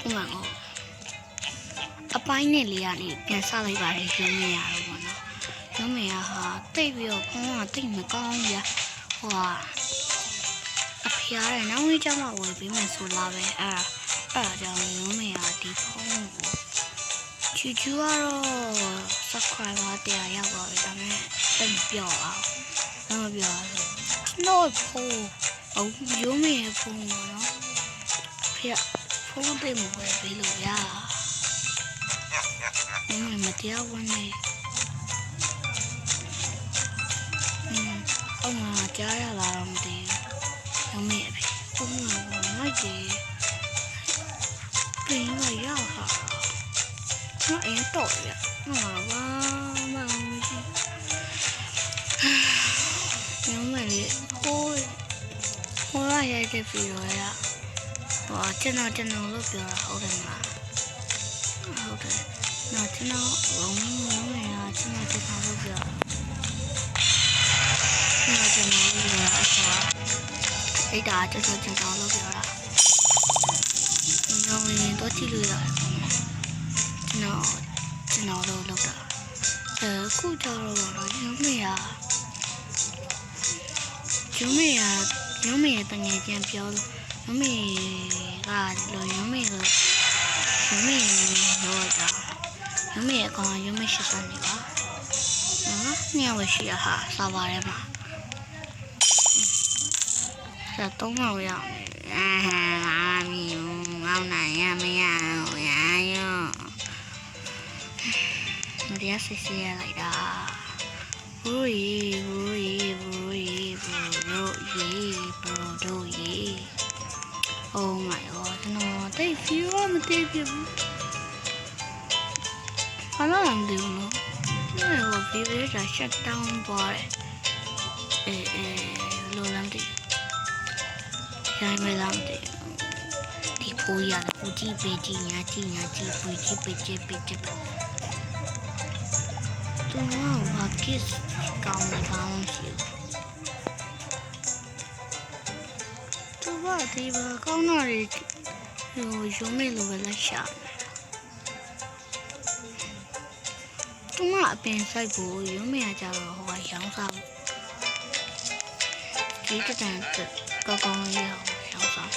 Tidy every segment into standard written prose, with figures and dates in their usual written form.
ဟုတ်မှာဟုတ်အပိုင်းနဲ့လေးကနေပြန်ဆလိုက်ပါတယ်ရုံးမရတော့ဘောနော်ရုံးမရဟာတိတ်ပြီးတော့ဖုန်းကတိတ်မကောင်းဘူးဟိုဟာအဖေရတယ်နောက်ဝေးကျမှဝယ်ပေးမယ်ဆိုလာပဲအဲ့ဒါကြောင့်ရုံးမရဒီဖုန်းကိုချူကတော့ subscriber 100ရောက်ပါပြီဒါပေမဲ့တိတ်ပြော့အောင်မပြော့ဘူးတော့ဖုန်းရုံးမရဖုန်းပေါ့နော်ဖေဖုန်းတိတ်မဝယ်ပေးလို့ရမတရားဝင်နေအော်ငါကြားရလာတော့မသိဘူးရုံးမရပဲဖုန်းကမိုက်တယ်ပြင်ရရဟာငါအရင်တော့ရငါဘာမှမရှိရုံးမလေးဟိုရရတဲ့ဗီဒီယိုရဟောကျွန်တော်လို့ပြောတာဟုတ်တယ်မလားဟုတ်တယ်နော်ကျွန်တော်လုံးဝရကျွန်တော်လို့ပြောကျွန်တော်လို့ပြောအဆောအဲ့ဒါကျွန်တော်လို့ပြောတာကျွန်တော်ရင်တော့ကြည့်လို့ရတယ်ကျွန်တော်လို့လုပ်တာခုကြတော့ရုံးမေတငယ်ချင်းပြောလို့ရုံးမေကလို့ရုံးမေတော့တာရုံးမေအကောင်ရုံးမေရှိစနေပါနော်ညဝရှိရဟာစားပါတယ်မှာဆက်တော့မရမီငေါနိုင်ရမရရောမတရားစစ်စစ်ရလိုက်တာဘူရီ Oh my god ကျွန်တော်တိတ်ဖီးရောမသိပြဘူးဘာလို့လဲမသိဘူးနော်ကျွန်တော်ဗီဒီယိုက shut down သွားတယ်လိုလမ်းတည်ရိုင်းမလားမသိဒီဖိုးရတယ်ပူကြည့်ပေးကြည့်ညာကြည့်ပူကြည့်ပေးကြည့်သူကဘာကစ်ကောင်းနေကောင်းရှိသူကဒီဘာကောင်းတာတွေရုံးမေလိုပဲလက်ရှာသူကအပင်ဆိုင်ဖို့ရုံးမေကကြတော့ဟိုကရောင်းစားဒီတန်ကောင်းလေးရောင်းစား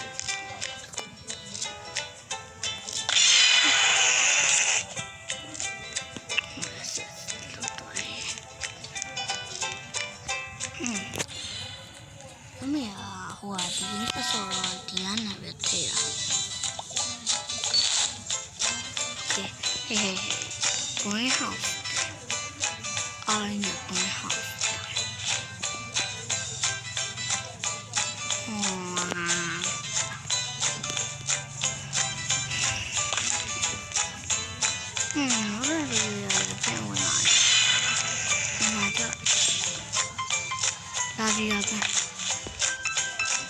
မမေဟိုကဒီနေ့ဆောတော့ဒီကနေ့ပဲထည့်တာโอเคဟေး greenhouse orange greenhouse လာဒီရပဲ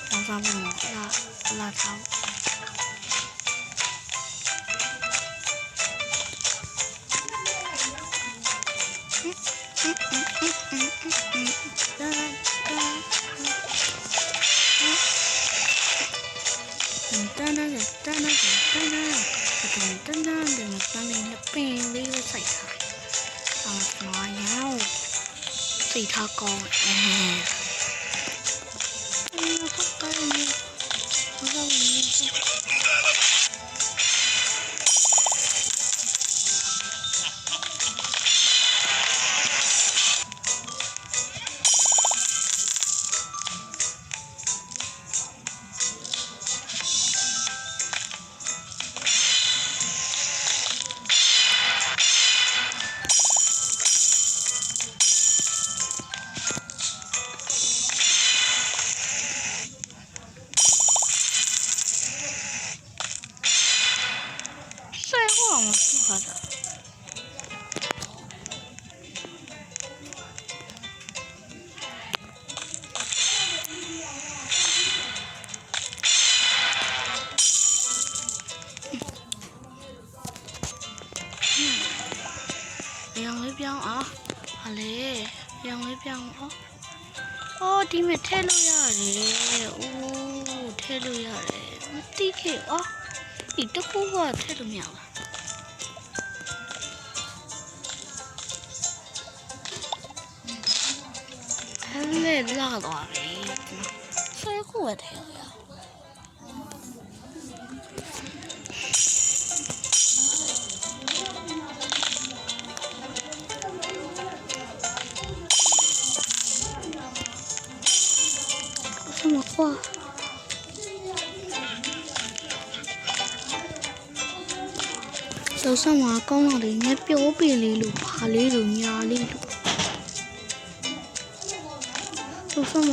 တော့ဘာမှမလာထားစိတ်ထားကောင်းရောင်လေးပြောင်းအောင်ဟာလေရောင်လေးပြောင်းအော်ဒီမဲ့ထည့်လို့ရတယ်အိုးထည့်လို့ရတယ်မသိခဲ့ ဒီတစ်ခုကထည့်လို့မရဘူးအဲ့လေလာတော့ပြီဆွဲခုပဲထည့်ရ什么话？早上嘛，刚让人家表别哩路，爬哩路，压哩路。早上嘛，